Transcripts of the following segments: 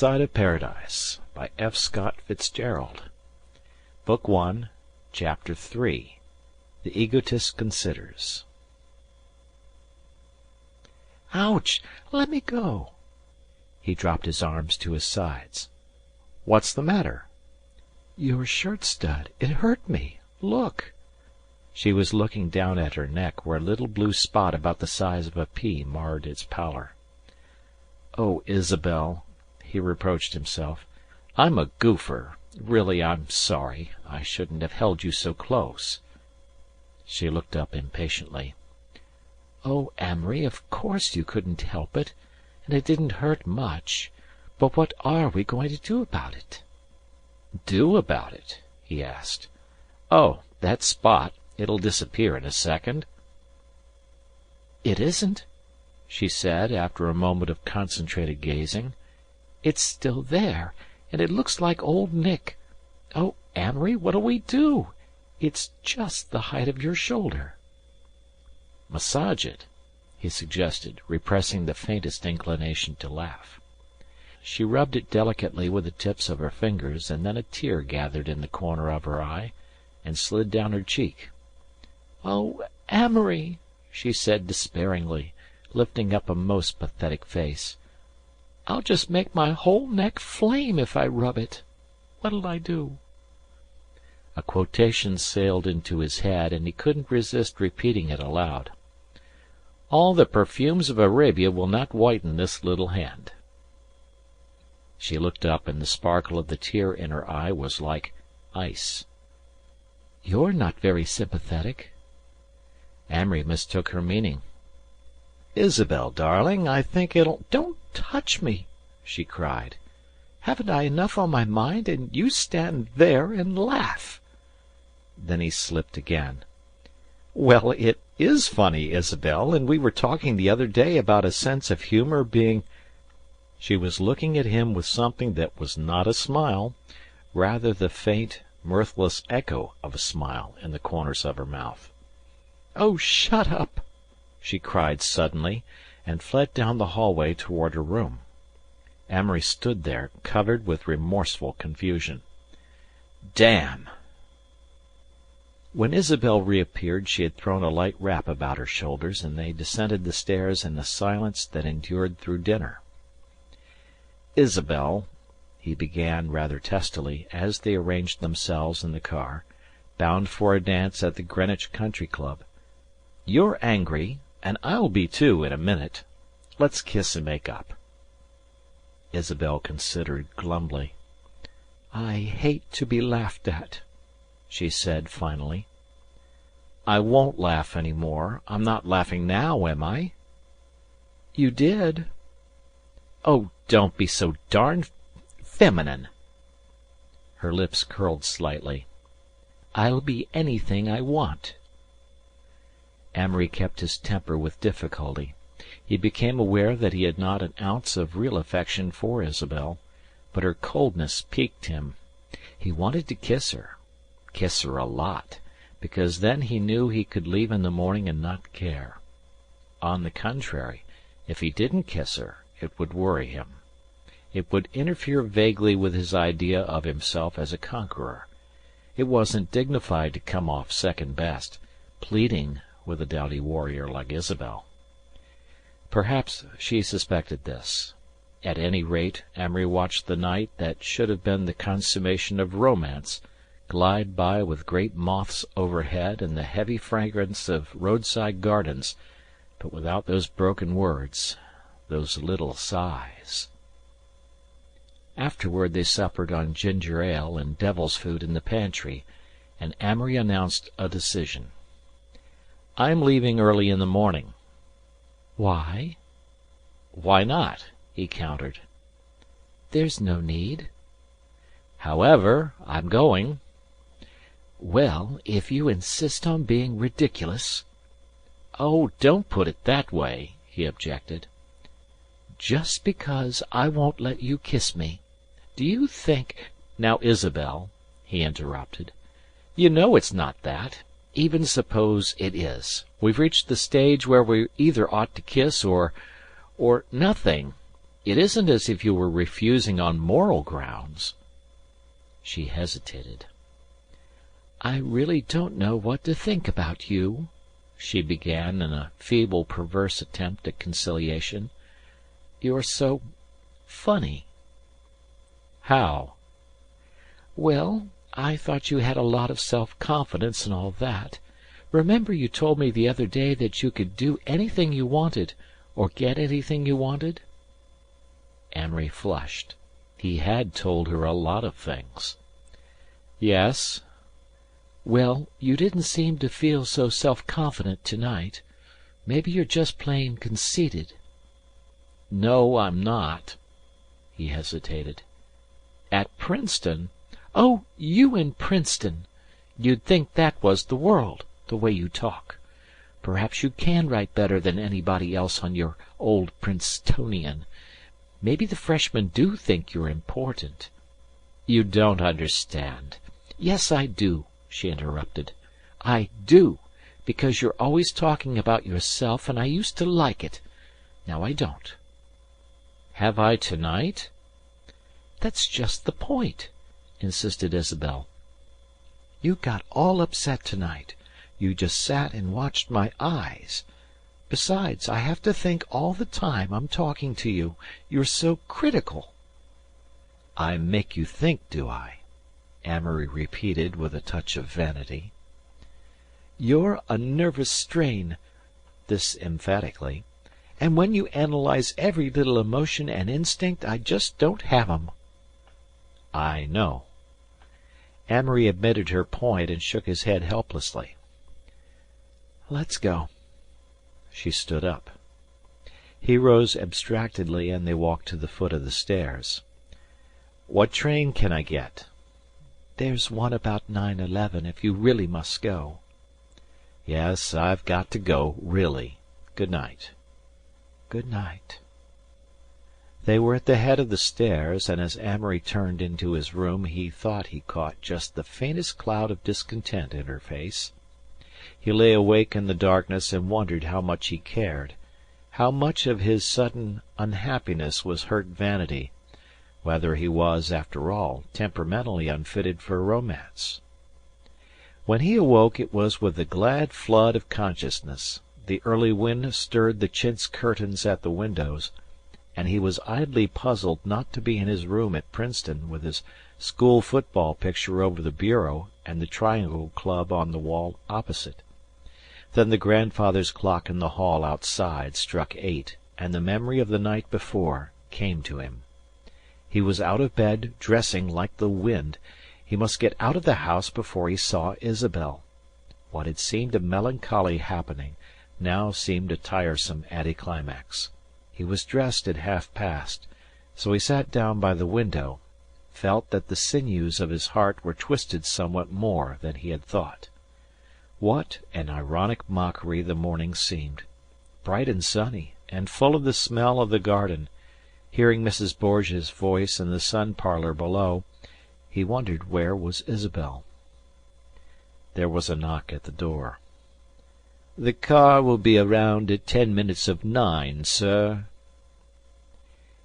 Side of Paradise by F. Scott Fitzgerald. Book 1, Chapter 3. The Egotist Considers. Ouch! Let me go. He dropped his arms to his sides. What's the matter? Your shirt stud. It hurt me. Look. She was looking down at her neck, where a little blue spot about the size of a pea marred its pallor. "Oh, Isabel," he reproached himself. "I'm a goofer. Really, I'm sorry. I shouldn't have held you so close." She looked up impatiently. "Oh, Amory, of course you couldn't help it, and it didn't hurt much. But what are we going to do about it?" "Do about it?" he asked. "Oh, that spot. It'll disappear in a second." "It isn't," she said, after a moment of concentrated gazing. "It's still there, and it looks like old Nick. Oh, Amory, what'll we do? It's just the height of your shoulder." "Massage it," he suggested, repressing the faintest inclination to laugh. She rubbed it delicately with the tips of her fingers, and then a tear gathered in the corner of her eye and slid down her cheek. "Oh, Amory," she said despairingly, lifting up a most pathetic face. "I'll just make my whole neck flame if I rub it. What'll I do?" A quotation sailed into his head, and he couldn't resist repeating it aloud. "All the perfumes of Arabia will not whiten this little hand." She looked up, and the sparkle of the tear in her eye was like ice. "You're not very sympathetic." Amory mistook her meaning. "Isabel, darling, I think it'll—" "Don't touch me!" she cried. "Haven't I enough on my mind, and you stand there and laugh?" Then he slipped again. "Well, it is funny, Isabel, and we were talking the other day about a sense of humor being—" She was looking at him with something that was not a smile, rather the faint, mirthless echo of a smile in the corners of her mouth. "Oh, shut up!" she cried suddenly, and fled down the hallway toward her room. Amory stood there, covered with remorseful confusion. "Damn!" When Isabel reappeared, she had thrown a light wrap about her shoulders, and they descended the stairs in a silence that endured through dinner. "Isabel," he began rather testily, as they arranged themselves in the car, bound for a dance at the Greenwich Country Club, "you're angry, and I'll be too in a minute. Let's kiss and make up." Isabel considered glumly. "I hate to be laughed at," she said finally. "I won't laugh any more. I'm not laughing now, am I?" "You did." "Oh, don't be so darned feminine." Her lips curled slightly. "I'll be anything I want." Amory kept his temper with difficulty. He became aware that he had not an ounce of real affection for Isabel, but her coldness piqued him. He wanted to kiss her a lot, because then he knew he could leave in the morning and not care. On the contrary, if he didn't kiss her, it would worry him. It would interfere vaguely with his idea of himself as a conqueror. It wasn't dignified to come off second best, pleading with a doughty warrior like Isabel. Perhaps she suspected this. At any rate, Amory watched the night that should have been the consummation of romance glide by with great moths overhead and the heavy fragrance of roadside gardens, but without those broken words, those little sighs. Afterward they suppered on ginger ale and devil's food in the pantry, and Amory announced a decision. "I'm leaving early in the morning." "Why?" "Why not?" he countered. "There's no need." "However, I'm going." "Well, if you insist on being ridiculous—" "Oh, don't put it that way," he objected. "Just because I won't let you kiss me. Do you think—" "Now, Isabel," he interrupted, "you know it's not that. Even suppose it is. We've reached the stage where we either ought to kiss or nothing. It isn't as if you were refusing on moral grounds." She hesitated. "I really don't know what to think about you," she began in a feeble, perverse attempt at conciliation. "You're so funny." "How?" "Well, I thought you had a lot of self-confidence and all that. Remember you told me the other day that you could do anything you wanted, or get anything you wanted?" Amory flushed. He had told her a lot of things. "Yes." "Well, you didn't seem to feel so self-confident tonight. Maybe you're just plain conceited." "No, I'm not." He hesitated. "At Princeton? Oh, you in Princeton! You'd think that was the world, the way you talk. Perhaps you can write better than anybody else on your old Princetonian. Maybe the freshmen do think you're important." "You don't understand." "Yes, I do," she interrupted. "I do, because you're always talking about yourself, and I used to like it. Now I don't." "Have I tonight?" "That's just the point," insisted Isabel. "You got all upset tonight. You just sat and watched my eyes. Besides, I have to think all the time I'm talking to you. You're so critical." "I make you think, do I?" Amory repeated with a touch of vanity. "You're a nervous strain," this emphatically, "and when you analyze every little emotion and instinct I just don't have 'em." "I know." Amory admitted her point and shook his head helplessly. "Let's go." She stood up. He rose abstractedly, and they walked to the foot of the stairs. "What train can I get?" "There's one about 9:11 if you really must go." "Yes, I've got to go, really. Good night." "Good night." They were at the head of the stairs, and as Amory turned into his room he thought he caught just the faintest cloud of discontent in her face. He lay awake in the darkness and wondered how much he cared, how much of his sudden unhappiness was hurt vanity, whether he was, after all, temperamentally unfitted for romance. When he awoke it was with a glad flood of consciousness. The early wind stirred the chintz curtains at the windows, and he was idly puzzled not to be in his room at Princeton with his school football picture over the bureau and the Triangle Club on the wall opposite. Then the grandfather's clock in the hall outside struck 8, and the memory of the night before came to him. He was out of bed, dressing like the wind. He must get out of the house before he saw Isabel. What had seemed a melancholy happening now seemed a tiresome anticlimax. He was dressed at 1:30, so he sat down by the window, felt that the sinews of his heart were twisted somewhat more than he had thought. What an ironic mockery the morning seemed, bright and sunny, and full of the smell of the garden. Hearing Mrs. Borgia's voice in the sun-parlour below, he wondered where was Isabel. There was a knock at the door. "The car will be around at 10 minutes of 9, sir."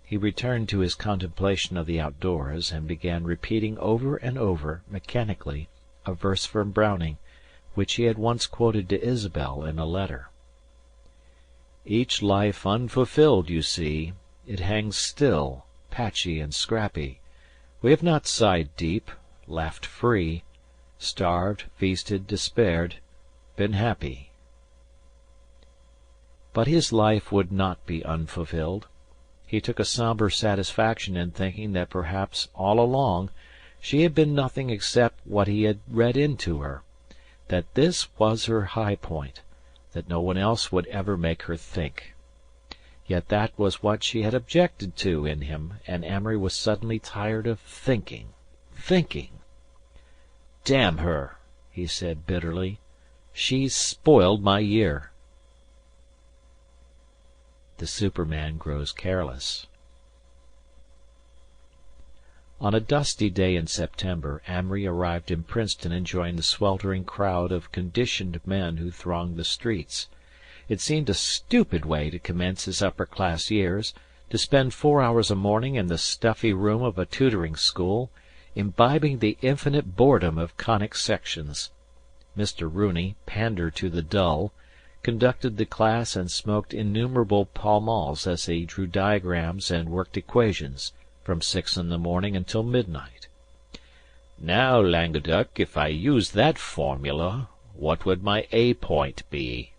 He returned to his contemplation of the outdoors, and began repeating over and over, mechanically, a verse from Browning, which he had once quoted to Isabel in a letter. "Each life unfulfilled, you see, it hangs still, patchy and scrappy. We have not sighed deep, laughed free, starved, feasted, despaired, been happy." But his life would not be unfulfilled. He took a sombre satisfaction in thinking that perhaps all along she had been nothing except what he had read into her, that this was her high point, that no one else would ever make her think. Yet that was what she had objected to in him, and Amory was suddenly tired of thinking. "Damn her," he said bitterly. "She's spoiled my year." The Superman grows careless. On a dusty day in September, Amory arrived in Princeton and joined the sweltering crowd of conditioned men who thronged the streets. It seemed a stupid way to commence his upper-class years, to spend 4 hours a morning in the stuffy room of a tutoring school, imbibing the infinite boredom of conic sections. Mr. Rooney, pander to the dull, conducted the class and smoked innumerable Pall Malls as he drew diagrams and worked equations from 6 in the morning until midnight. "Now, Languedoc, if I use that formula, what would my A point be?"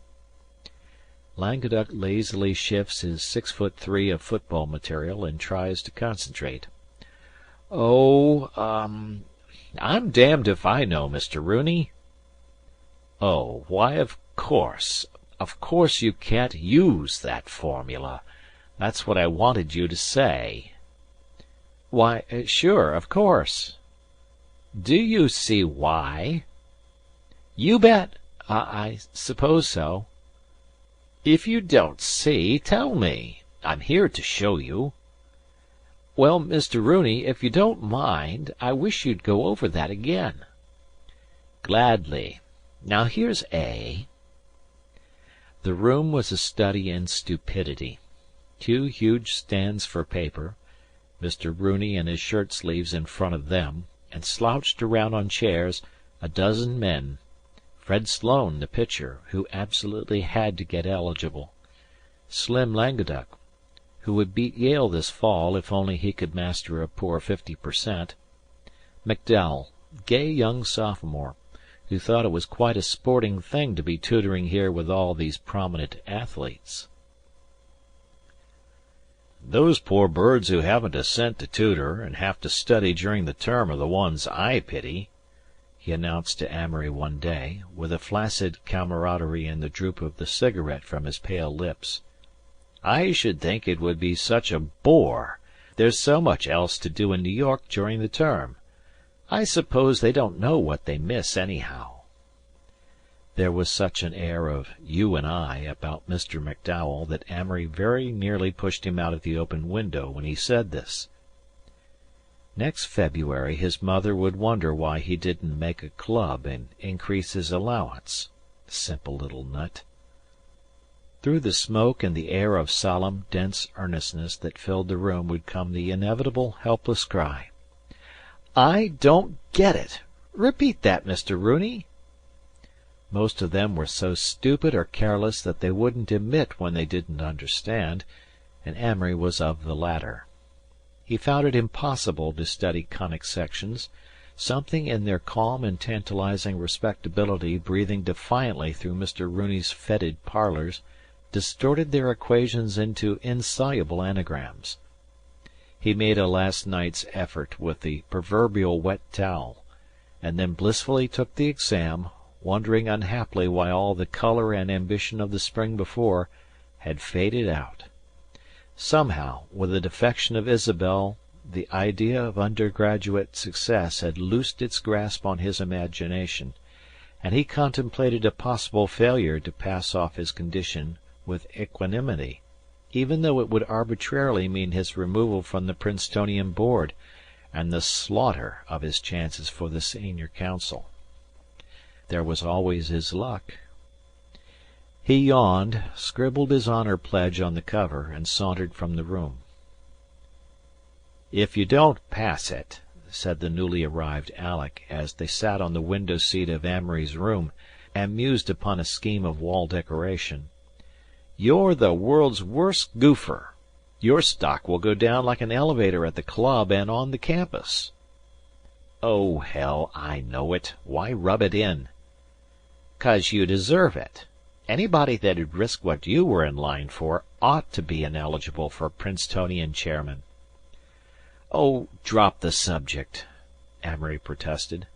Languedoc lazily shifts his 6'3" of football material and tries to concentrate. "Oh, I'm damned if I know, Mr. Rooney." "Oh, why, of course you can't use that formula. That's what I wanted you to say." "Why, sure, of course." "Do you see why?" "You bet. I suppose so." "If you don't see, tell me. I'm here to show you." "Well, Mr. Rooney, if you don't mind, I wish you'd go over that again." "Gladly. Now here's A." The room was a study in stupidity. 2 huge stands for paper, Mr. Rooney in his shirt sleeves in front of them, and slouched around on chairs a dozen men. Fred Sloane, the pitcher, who absolutely had to get eligible; Slim Languedoc, who would beat Yale this fall if only he could master a poor 50%; McDowell, gay young sophomore, who thought it was quite a sporting thing to be tutoring here with all these prominent athletes. "Those poor birds who haven't a cent to tutor and have to study during the term are the ones I pity," he announced to Amory one day, with a flaccid camaraderie in the droop of the cigarette from his pale lips. "I should think it would be such a bore. There's so much else to do in New York during the term. I suppose they don't know what they miss, anyhow." There was such an air of "you and I" about Mr. McDowell that Amory very nearly pushed him out of the open window when he said this. Next February his mother would wonder why he didn't make a club and increase his allowance. Simple little nut. Through the smoke and the air of solemn, dense earnestness that filled the room would come the inevitable helpless cry. "I don't get it. Repeat that, Mr. Rooney." Most of them were so stupid or careless that they wouldn't admit when they didn't understand, and Amory was of the latter. He found it impossible to study conic sections, something in their calm and tantalizing respectability breathing defiantly through Mr. Rooney's fetid parlours distorted their equations into insoluble anagrams. He made a last night's effort with the proverbial wet towel, and then blissfully took the exam, wondering unhappily why all the colour and ambition of the spring before had faded out. Somehow, with the defection of Isabel, the idea of undergraduate success had loosed its grasp on his imagination, and he contemplated a possible failure to pass off his condition with equanimity, even though it would arbitrarily mean his removal from the Princetonian board and the slaughter of his chances for the senior council. There was always his luck. He yawned, scribbled his honor pledge on the cover, and sauntered from the room. "If you don't pass it," said the newly arrived Alec, as they sat on the window seat of Amory's room and mused upon a scheme of wall decoration, "you're the world's worst goofer. Your stock will go down like an elevator at the club and on the campus." "Oh, hell, I know it. Why rub it in?" "'Cause you deserve it. Anybody that'd risk what you were in line for ought to be ineligible for Princetonian chairman." "Oh, drop the subject," Amory protested.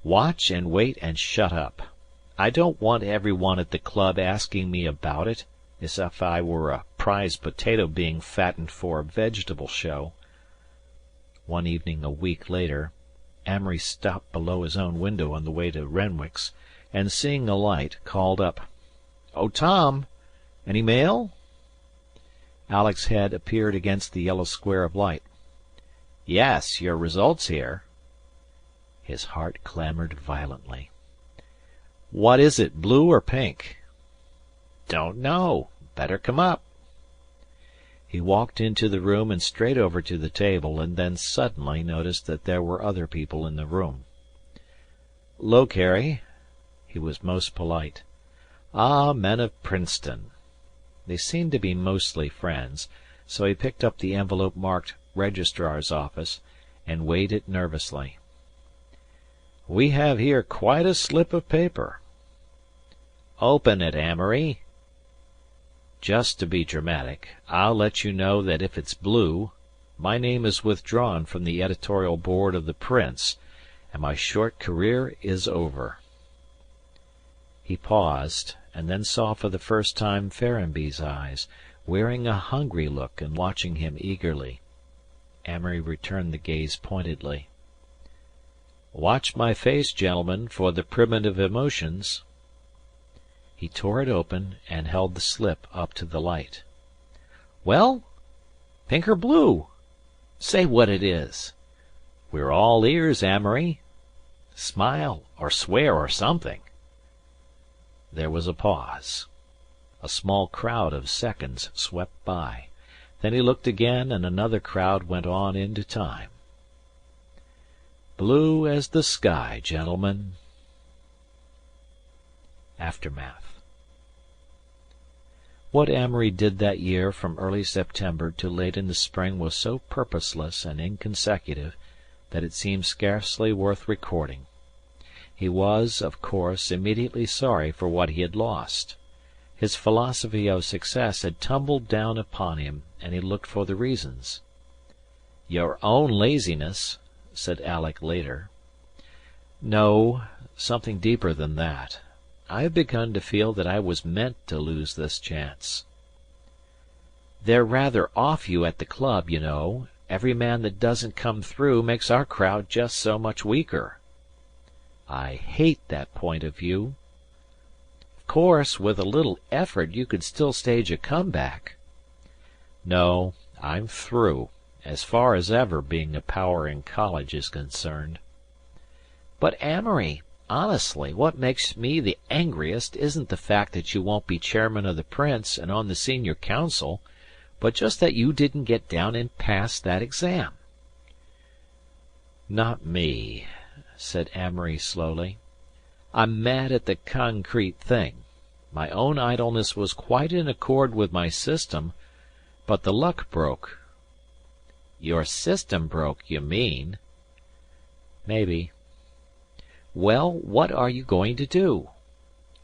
"Watch and wait and shut up. I don't want every one at the club asking me about it, as if I were a prize potato being fattened for a vegetable show." One evening a week later, Amory stopped below his own window on the way to Renwick's, and seeing a light, called up, "Oh, Tom, any mail?" Alec's head appeared against the yellow square of light. "Yes, your result's here." His heart clamored violently. "What is it, blue or pink?" "Don't know. Better come up." He walked into the room and straight over to the table, and then suddenly noticed that there were other people in the room. "'Lo, Carrie." He was most polite. "Ah, men of Princeton." They seemed to be mostly friends, so he picked up the envelope marked Registrar's Office and weighed it nervously. "We have here quite a slip of paper." "Open it, Amory." "Just to be dramatic, I'll let you know that if it's blue, my name is withdrawn from the editorial board of the Prince, and my short career is over." He paused, and then saw for the first time Ferrenby's eyes, wearing a hungry look and watching him eagerly. Amory returned the gaze pointedly. "Watch my face, gentlemen, for the primitive emotions." He tore it open and held the slip up to the light. "Well? Pink or blue? Say what it is. We're all ears, Amory. Smile or swear or something." There was a pause. A small crowd of seconds swept by. Then he looked again, and another crowd went on into time. "Blue as the sky, gentlemen." Aftermath. What Amory did that year from early September to late in the spring was so purposeless and inconsecutive that it seems scarcely worth recording. He was, of course, immediately sorry for what he had lost. His philosophy of success had tumbled down upon him, and he looked for the reasons. "Your own laziness," said Alec later. "No, something deeper than that. I have begun to feel that I was meant to lose this chance." "They're rather off you at the club, you know. Every man that doesn't come through makes our crowd just so much weaker." "I hate that point of view." "Of course, with a little effort you could still stage a comeback." "No, I'm through, as far as ever being a power in college is concerned." "But, Amory, honestly, what makes me the angriest isn't the fact that you won't be chairman of the Prince and on the senior council, but just that you didn't get down and pass that exam." "Not me," said Amory slowly. "I'm mad at the concrete thing. My own idleness was quite in accord with my system, but the luck broke." "Your system broke, you mean." "Maybe." "Well, what are you going to do?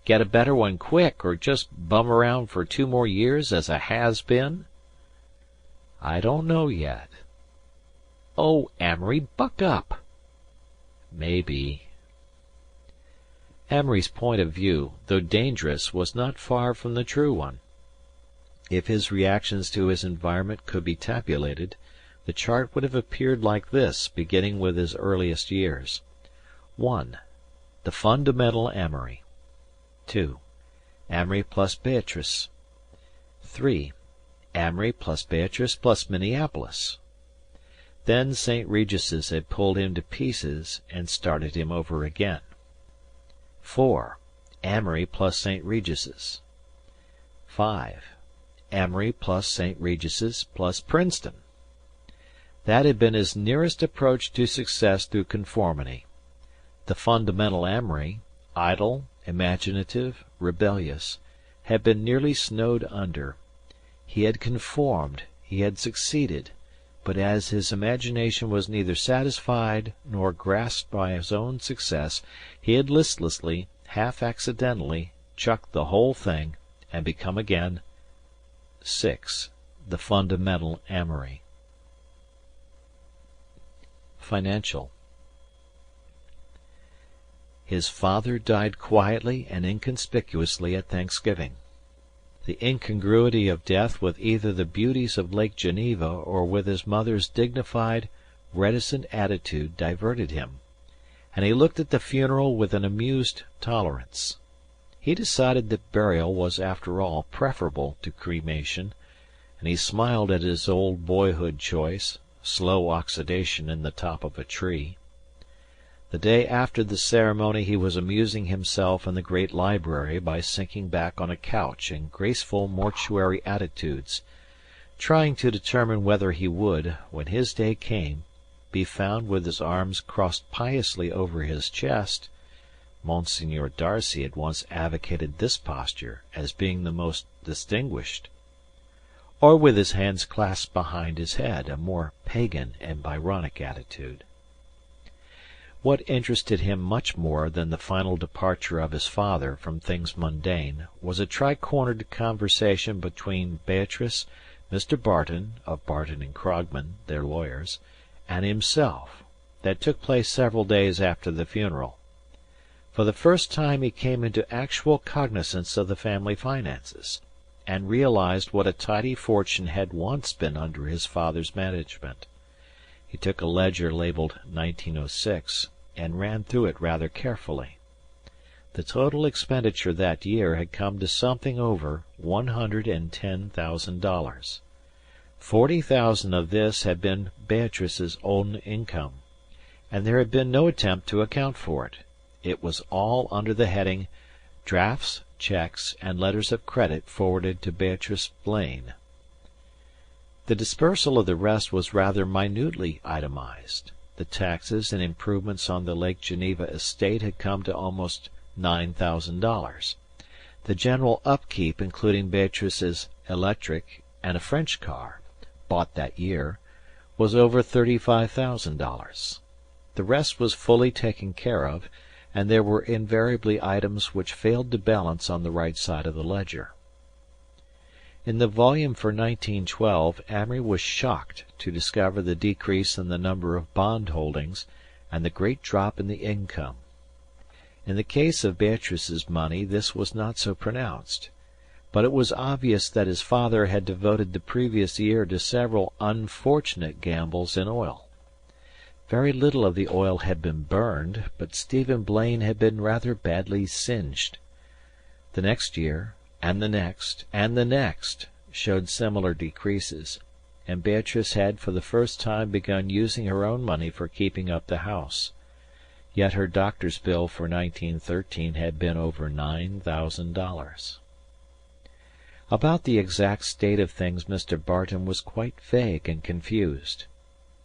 Get a better one quick, or just bum around for 2 more years as a has-been?" "I don't know yet." "Oh, Amory, buck up." "Maybe." Amory's point of view, though dangerous, was not far from the true one. If his reactions to his environment could be tabulated, the chart would have appeared like this, beginning with his earliest years. 1. The fundamental Amory. 2. Amory plus Beatrice. 3. Amory plus Beatrice plus Minneapolis. Then St. Regis's had pulled him to pieces and started him over again. 4. Amory plus St. Regis's. 5. Amory plus St. Regis's plus Princeton. That had been his nearest approach to success through conformity. The fundamental Amory, idle, imaginative, rebellious, had been nearly snowed under. He had conformed, he had succeeded, but as his imagination was neither satisfied nor grasped by his own success, he had listlessly, half accidentally, chucked the whole thing and become again 6. The fundamental Amory. Financial. His father died quietly and inconspicuously at Thanksgiving. The incongruity of death with either the beauties of Lake Geneva or with his mother's dignified, reticent attitude diverted him, and he looked at the funeral with an amused tolerance. He decided that burial was after all preferable to cremation, and he smiled at his old boyhood choice, slow oxidation in the top of a tree. The day after the ceremony he was amusing himself in the great library by sinking back on a couch in graceful mortuary attitudes, trying to determine whether he would, when his day came, be found with his arms crossed piously over his chest Monsignor Darcy had once advocated this posture as being the most distinguished or with his hands clasped behind his head, a more pagan and Byronic attitude. What interested him much more than the final departure of his father from things mundane was a tri-cornered conversation between Beatrice, Mr. Barton, of Barton and Krogman, their lawyers, and himself, that took place several days after the funeral. For the first time he came into actual cognizance of the family finances, and realized what a tidy fortune had once been under his father's management. He took a ledger labelled 1906, and ran through it rather carefully. The total expenditure that year had come to something over $110,000. $40,000 of this had been Beatrice's own income, and there had been no attempt to account for it. It was all under the heading Drafts, Checks, and Letters of Credit forwarded to Beatrice Blaine. The dispersal of the rest was rather minutely itemized. The taxes and improvements on the Lake Geneva estate had come to almost $9,000. The general upkeep, including Beatrice's electric and a French car, bought that year, was over $35,000. The rest was fully taken care of, and there were invariably items which failed to balance on the right side of the ledger. In the volume for 1912 Amory was shocked to discover the decrease in the number of bond holdings and the great drop in the income. In the case of Beatrice's money this was not so pronounced, but it was obvious that his father had devoted the previous year to several unfortunate gambles in oil. Very little of the oil had been burned, but Stephen Blaine had been rather badly singed. The next year, and the next, and the next, showed similar decreases, and Beatrice had for the first time begun using her own money for keeping up the house. Yet her doctor's bill for 1913 had been over $9,000. About the exact state of things Mr. Barton was quite vague and confused.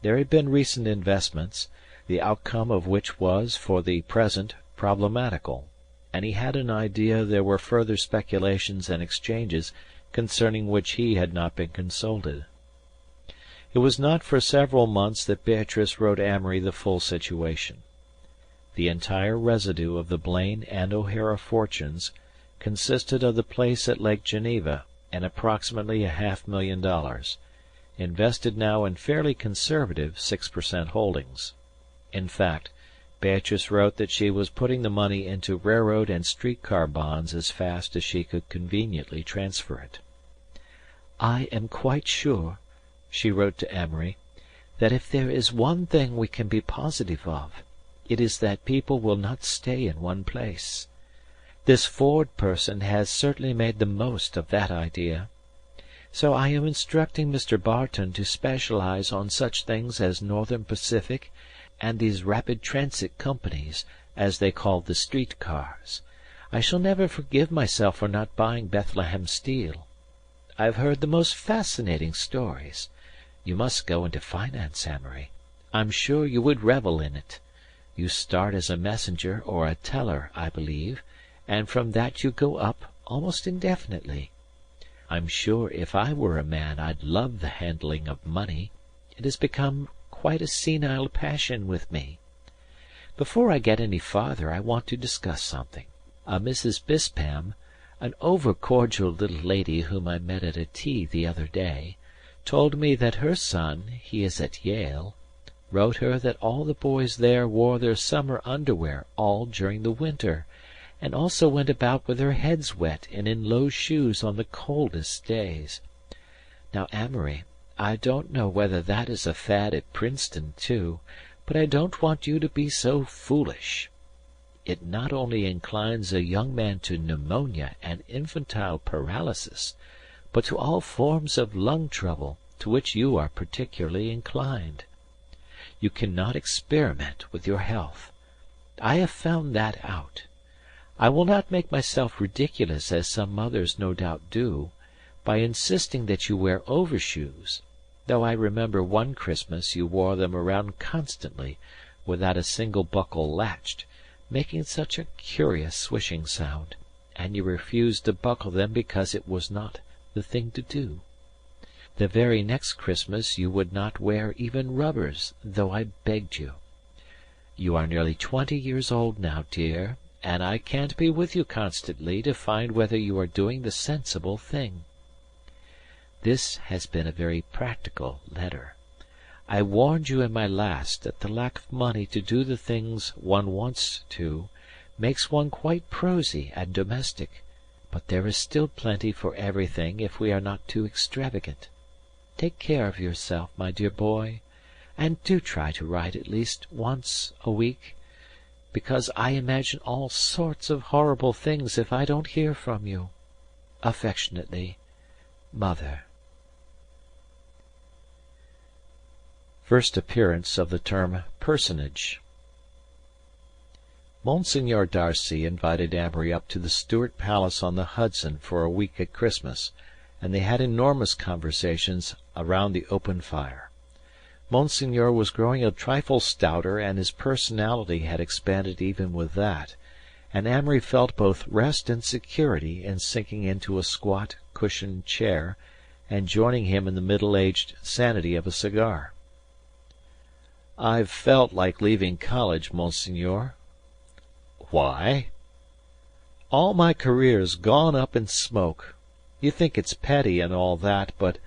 There had been recent investments, the outcome of which was, for the present, problematical, and he had an idea there were further speculations and exchanges concerning which he had not been consulted. It was not for several months that Beatrice wrote Amory the full situation. The entire residue of the Blaine and O'Hara fortunes consisted of the place at Lake Geneva and approximately $500,000, invested now in fairly conservative 6% holdings. In fact, Beatrice wrote that she was putting the money into railroad and street-car bonds as fast as she could conveniently transfer it. "I am quite sure," she wrote to Amory, "that if there is one thing we can be positive of, it is that people will not stay in one place. This Ford person has certainly made the most of that idea. So I am instructing Mr. Barton to specialize on such things as Northern Pacific and these rapid transit companies, as they call the street cars. I shall never forgive myself for not buying Bethlehem Steel. I've heard the most fascinating stories. You must go into finance, Amory. I'm sure you would revel in it. You start as a messenger or a teller, I believe, and from that you go up almost indefinitely. I'm sure if I were a man I'd love the handling of money. It has become quite a senile passion with me. Before I get any farther I want to discuss something. Mrs. Bispam, an over-cordial little lady whom I met at a tea the other day, told me that her son, he is at Yale, wrote her that all the boys there wore their summer underwear all during the winter, and also went about with their heads wet and in low shoes on the coldest days. Now, Amory, I don't know whether that is a fad at Princeton, too, but I don't want you to be so foolish. It not only inclines a young man to pneumonia and infantile paralysis, but to all forms of lung trouble to which you are particularly inclined. You cannot experiment with your health. I have found that out. I will not make myself ridiculous as some mothers no doubt do, by insisting that you wear overshoes, though I remember one Christmas you wore them around constantly, without a single buckle latched, making such a curious swishing sound, and you refused to buckle them because it was not the thing to do. The very next Christmas you would not wear even rubbers, though I begged you. You are nearly 20 years old now, dear, and I can't be with you constantly to find whether you are doing the sensible thing. This has been a very practical letter. I warned you in my last that the lack of money to do the things one wants to makes one quite prosy and domestic, but there is still plenty for everything if we are not too extravagant. Take care of yourself, my dear boy, and do try to write at least once a week, because I imagine all sorts of horrible things if I don't hear from you. Affectionately, Mother. First appearance of the term personage. Monsignor Darcy invited Amory up to the Stuart Palace on the Hudson for a week at Christmas, and they had enormous conversations around the open fire. Monsignor was growing a trifle stouter, and his personality had expanded even with that, and Amory felt both rest and security in sinking into a squat, cushioned chair and joining him in the middle-aged sanity of a cigar. "I've felt like leaving college, Monsignor." "Why?" "All my career's gone up in smoke. You think it's petty and all that, but—"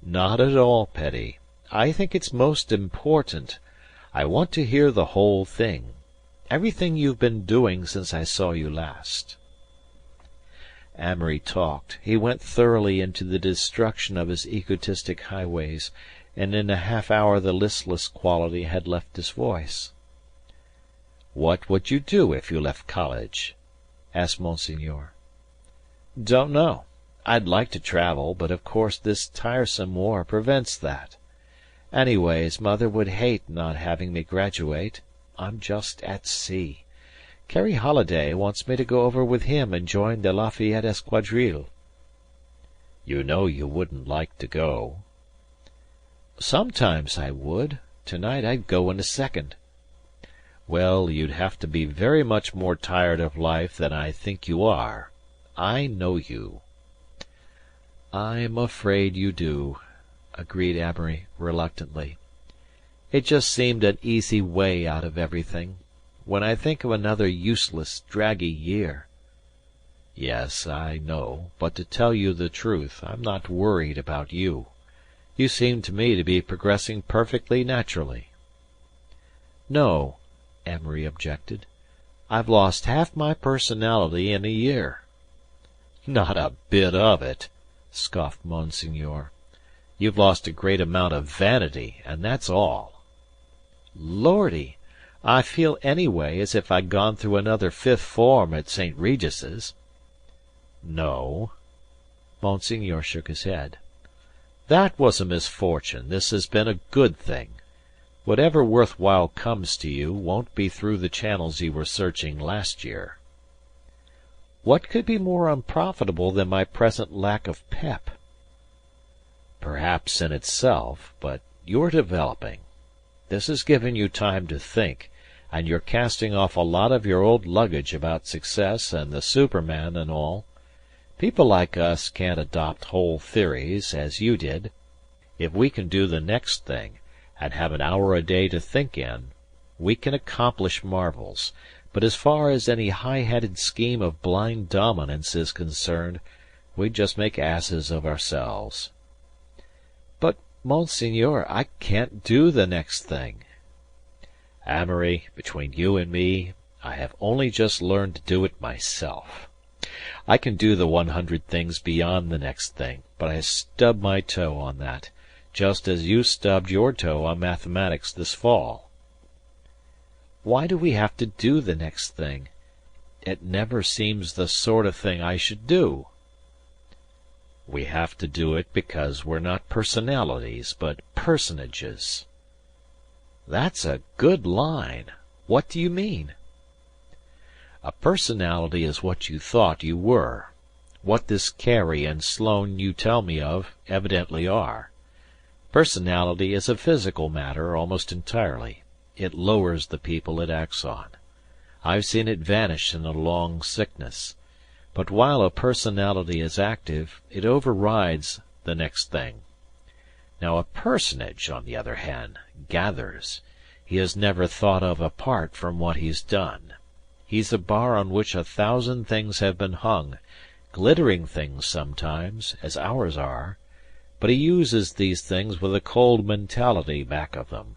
"Not at all petty. I think it's most important. I want to hear the whole thing. Everything you've been doing since I saw you last." Amory talked. He went thoroughly into the destruction of his egotistic highways, and in a half-hour the listless quality had left his voice. "What would you do if you left college?" asked Monsignor. "Don't know. I'd like to travel, but of course this tiresome war prevents that. Anyways, Mother would hate not having me graduate. I'm just at sea. Carrie Holliday wants me to go over with him and join the Lafayette Escadrille." "You know you wouldn't like to go." "Sometimes I would. Tonight I'd go in a second." "Well, you'd have to be very much more tired of life than I think you are. I know you." "I'm afraid you do," agreed Amory reluctantly. "It just seemed an easy way out of everything. When I think of another useless, draggy year—" "Yes, I know, but to tell you the truth, I'm not worried about you. You seem to me to be progressing perfectly naturally." "No," Amory objected. "I've lost half my personality in a year." "Not a bit of it," scoffed Monsignor. "You've lost a great amount of vanity, and that's all." "Lordy! I feel anyway as if I'd gone through another Fifth Form at St. Regis's." "No." Monsignor shook his head. "That was a misfortune. This has been a good thing. Whatever worthwhile comes to you won't be through the channels you were searching last year." "What could be more unprofitable than my present lack of pep?" "Perhaps in itself, but you're developing. This has given you time to think, and you're casting off a lot of your old luggage about success and the Superman and all. People like us can't adopt whole theories, as you did. If we can do the next thing, and have an hour a day to think in, we can accomplish marvels, but as far as any high-headed scheme of blind dominance is concerned, we just make asses of ourselves." "But, Monsignor, I can't do the next thing." "Amory, between you and me, I have only just learned to do it myself. I can do the 100 things beyond the next thing, but I stubbed my toe on that, just as you stubbed your toe on mathematics this fall." "Why do we have to do the next thing? It never seems the sort of thing I should do." "We have to do it because we're not personalities, but personages." "That's a good line. What do you mean?" "A personality is what you thought you were. what this Carey and Sloane you tell me of evidently are. Personality is a physical matter almost entirely. It lowers the people it acts on. I've seen it vanish in a long sickness. But while a personality is active, it overrides the next thing. Now a personage, on the other hand, gathers. He is never thought of apart from what he's done. He's a bar on which 1,000 things have been hung, glittering things sometimes, as ours are, but he uses these things with a cold mentality back of them.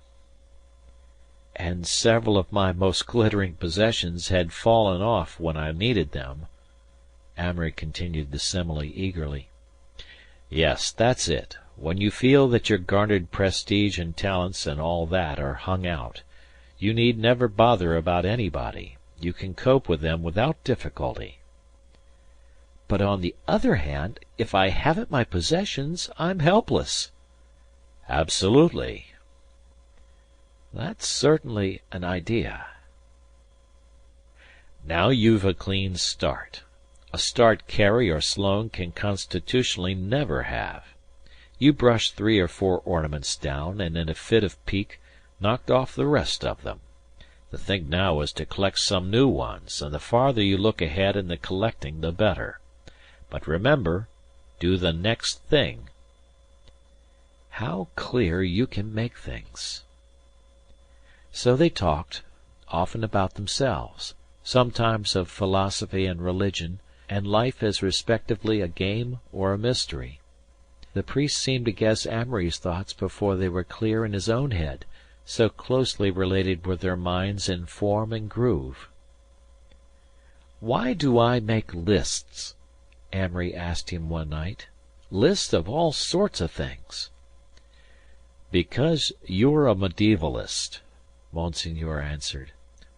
And several of my most glittering possessions had fallen off when I needed them. Amory continued the simile eagerly. Yes, that's it. When you feel that your garnered prestige and talents and all that are hung out, you need never bother about anybody. You can cope with them without difficulty. But on the other hand, if I haven't my possessions, I'm helpless. Absolutely. That's certainly an idea. Now you've a clean start. A start Carey or Sloane can constitutionally never have. You brushed 3 or 4 ornaments down, and in a fit of pique knocked off the rest of them. The thing now is to collect some new ones, and the farther you look ahead in the collecting the better. But remember, do the next thing. How clear you can make things. So they talked, often about themselves, sometimes of philosophy and religion, and life as respectively a game or a mystery. The priest seemed to guess Amory's thoughts before they were clear in his own head, so closely related were their minds in form and groove. "Why do I make lists?" Amory asked him one night. "Lists of all sorts of things." "Because you're a medievalist," Monsignor answered.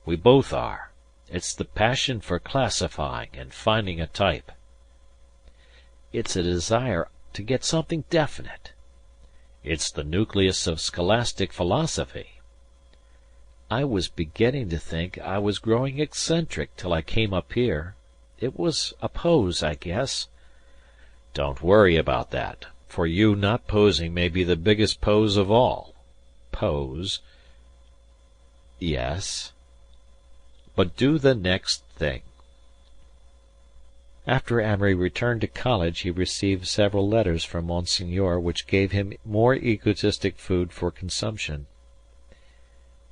"We both are. It's the passion for classifying and finding a type." "It's a desire to get something definite." "It's the nucleus of scholastic philosophy." "I was beginning to think I was growing eccentric till I came up here. It was a pose, I guess." "Don't worry about that. For you, not posing may be the biggest pose of all." "Pose?" "Yes." "But do the next thing." After Amory returned to college he received several letters from Monsignor which gave him more egotistic food for consumption.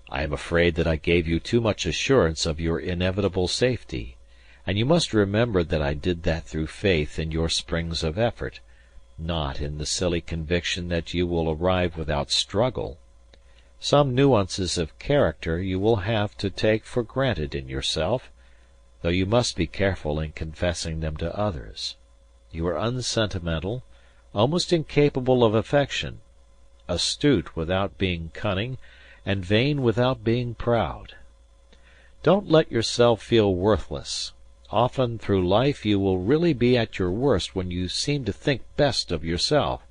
"I am afraid that I gave you too much assurance of your inevitable safety, and you must remember that I did that through faith in your springs of effort, not in the silly conviction that you will arrive without struggle. Some nuances of character you will have to take for granted in yourself, though you must be careful in confessing them to others. You are unsentimental, almost incapable of affection, astute without being cunning, and vain without being proud. Don't let yourself feel worthless. Often through life you will really be at your worst when you seem to think best of yourself,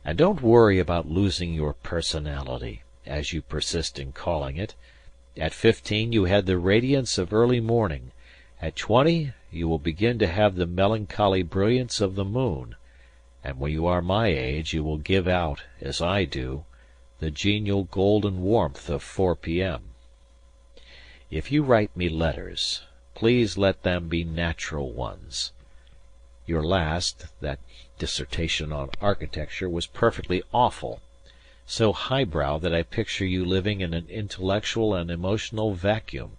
and don't worry about losing your personality, as you persist in calling it. At 15 you had the radiance of early morning. At 20 you will begin to have the melancholy brilliance of the moon, and when you are my age you will give out, as I do, the genial golden warmth of 4 p.m. If you write me letters, please let them be natural ones. Your last, that dissertation on architecture, was perfectly awful, so highbrow that I picture you living in an intellectual and emotional vacuum.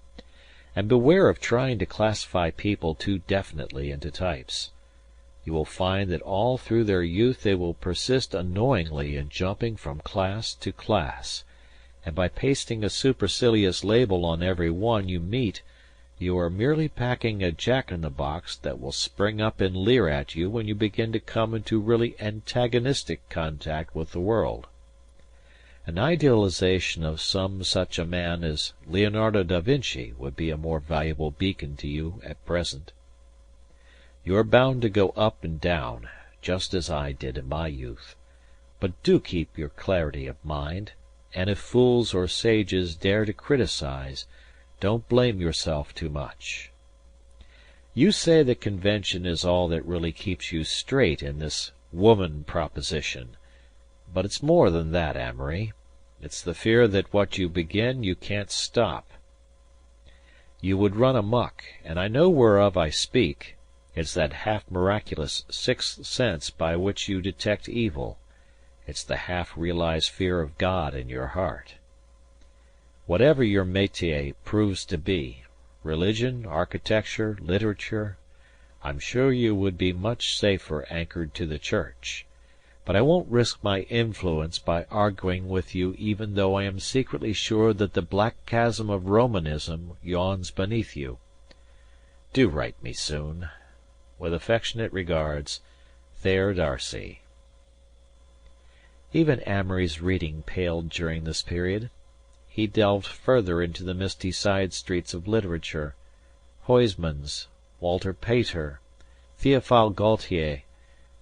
And beware of trying to classify people too definitely into types. You will find that all through their youth they will persist annoyingly in jumping from class to class, and by pasting a supercilious label on every one you meet, you are merely packing a jack-in-the-box that will spring up and leer at you when you begin to come into really antagonistic contact with the world. An idealization of some such a man as Leonardo da Vinci would be a more valuable beacon to you at present. You are bound to go up and down, just as I did in my youth, but do keep your clarity of mind, and if fools or sages dare to criticize, don't blame yourself too much. You say the convention is all that really keeps you straight in this woman proposition. But it's more than that, Amory. It's the fear that what you begin you can't stop. You would run amuck, and I know whereof I speak. It's that half-miraculous sixth sense by which you detect evil. It's the half-realized fear of God in your heart. Whatever your métier proves to be, religion, architecture, literature, I'm sure you would be much safer anchored to the Church. But I won't risk my influence by arguing with you even though I am secretly sure that the black chasm of Romanism yawns beneath you. Do write me soon. With affectionate regards, Thayer Darcy. Even Amory's reading paled during this period. He delved further into the misty side streets of literature, Huysmans, Walter Pater, Théophile Gautier,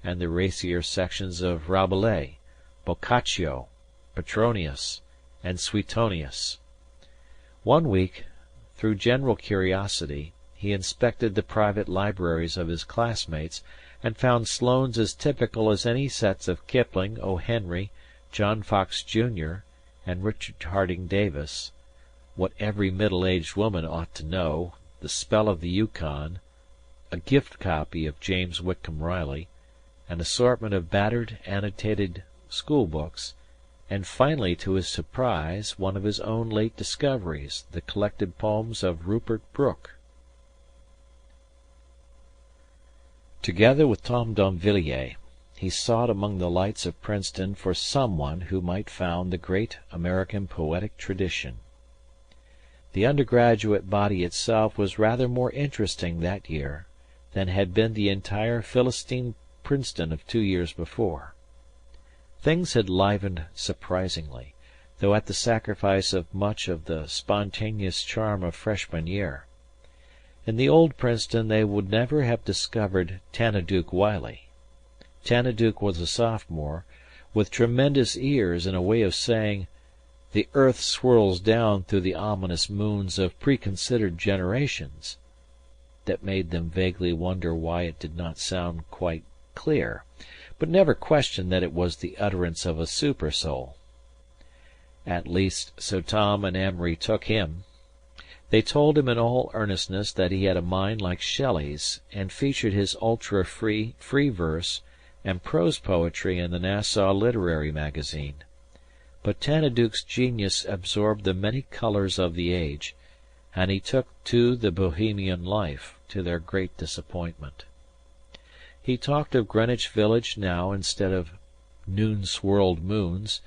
and the racier sections of Rabelais, Boccaccio, Petronius, and Suetonius. One week, through general curiosity, he inspected the private libraries of his classmates, and found Sloane's as typical as any sets of Kipling, O. Henry, John Fox, Jr., and Richard Harding Davis, What Every Middle-Aged Woman Ought to Know, The Spell of the Yukon, a gift copy of James Whitcomb Riley, an assortment of battered, annotated school-books, and finally, to his surprise, one of his own late discoveries, the collected poems of Rupert Brooke. Together with Tom D'Invilliers, he sought among the lights of Princeton for someone who might found the great American poetic tradition. The undergraduate body itself was rather more interesting that year than had been the entire Philistine Princeton of 2 years before. Things had livened surprisingly, though at the sacrifice of much of the spontaneous charm of freshman year. In the old Princeton they would never have discovered Tanaduke Wiley. Tanaduke was a sophomore, with tremendous ears and a way of saying, "The earth swirls down through the ominous moons of preconsidered generations," that made them vaguely wonder why it did not sound quite clear, but never questioned that it was the utterance of a super-soul. At least, so Tom and Amory took him. They told him in all earnestness that he had a mind like Shelley's, and featured his ultra-free verse and prose poetry in the Nassau Literary Magazine. But Tanaduke's genius absorbed the many colors of the age, and he took to the Bohemian life, to their great disappointment. He talked of Greenwich Village now instead of noon-swirled moons,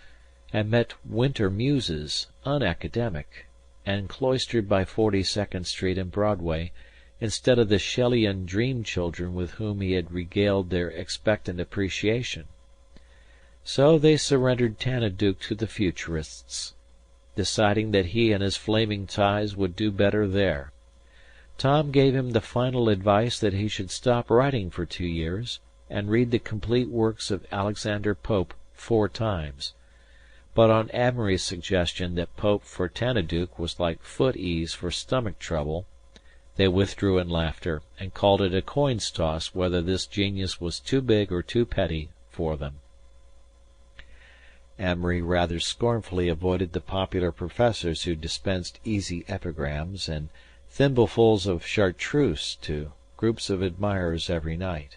and met winter muses, unacademic, and cloistered by 42nd Street and Broadway, instead of the Shelleyan dream-children with whom he had regaled their expectant appreciation. So they surrendered Tanaduke to the Futurists, deciding that he and his flaming ties would do better there. Tom gave him the final advice that he should stop writing for 2 years, and read the complete works of Alexander Pope 4 times. But on Amory's suggestion that Pope for Tanaduke was like foot-ease for stomach trouble, they withdrew in laughter, and called it a coin's toss whether this genius was too big or too petty for them. Amory rather scornfully avoided the popular professors who dispensed easy epigrams and thimblefuls of chartreuse to groups of admirers every night.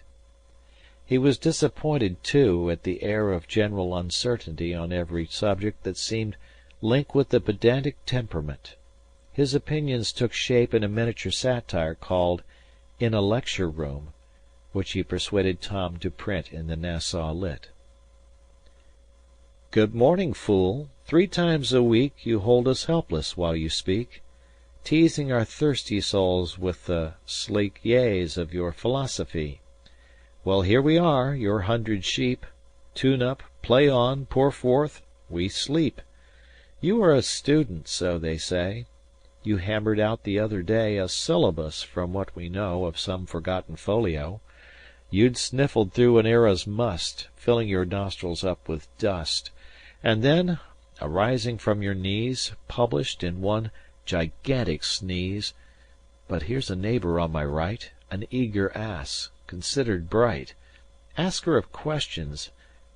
He was disappointed, too, at the air of general uncertainty on every subject that seemed linked with the pedantic temperament. His opinions took shape in a miniature satire called In a Lecture Room, which he persuaded Tom to print in the Nassau Lit. "Good morning, fool. 3 times a week you hold us helpless while you speak, teasing our thirsty souls with the sleek yays of your philosophy. Well, here we are, your 100 sheep. Tune up, play on, pour forth, we sleep. You are a student, so they say. You hammered out the other day a syllabus from what we know of some forgotten folio. You'd sniffled through an era's must, filling your nostrils up with dust, and then, arising from your knees, published in one gigantic sneeze, 'But here's a neighbor on my right, an eager ass, considered bright, asker of questions,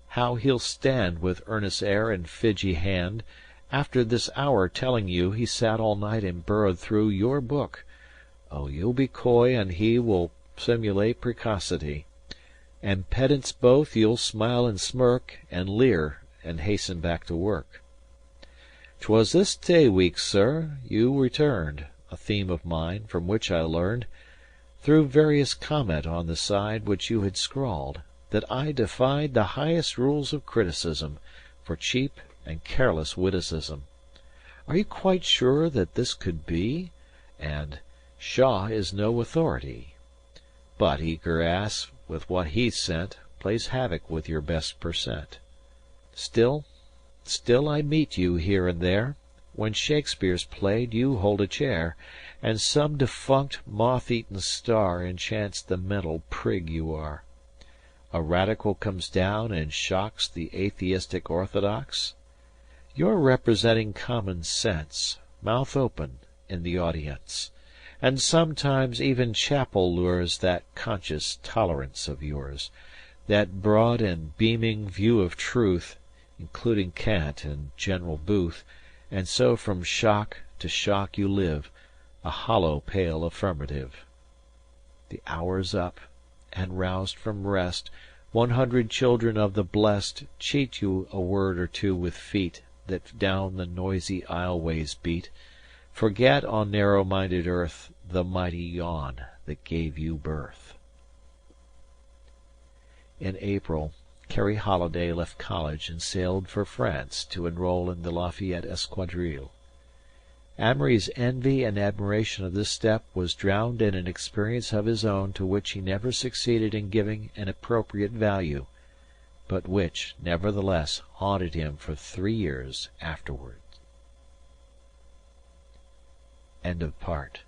how he'll stand with earnest air and fidgy hand, after this hour telling you he sat all night and burrowed through your book. Oh, you'll be coy, and he will simulate precocity. And pedants both, you'll smile and smirk, and leer, and hasten back to work. 'Twas this day week, sir, you returned, a theme of mine, from which I learned, through various comment on the side which you had scrawled, that I defied the highest rules of criticism, for cheap and careless witticism. Are you quite sure that this could be? And Shaw is no authority. But eager ass, with what he sent, plays havoc with your best per cent. Still I meet you here and there. When Shakespeare's played, you hold a chair, and some defunct, moth-eaten star enchants the mental prig you are. A radical comes down and shocks the atheistic orthodox. You're representing common sense, mouth open, in the audience, and sometimes even chapel lures that conscious tolerance of yours, that broad and beaming view of truth, including Kant and General Booth, and so from shock to shock you live, a hollow pale affirmative. The hour's up, and roused from rest, 100 children of the blest cheat you a word or two with feet that down the noisy aisleways beat, forget on narrow-minded earth the mighty yawn that gave you birth. In April, Carrie Holliday left college and sailed for France to enroll in the Lafayette Escadrille. Amory's envy and admiration of this step was drowned in an experience of his own to which he never succeeded in giving an appropriate value, but which, nevertheless, haunted him for 3 years afterward. End of part.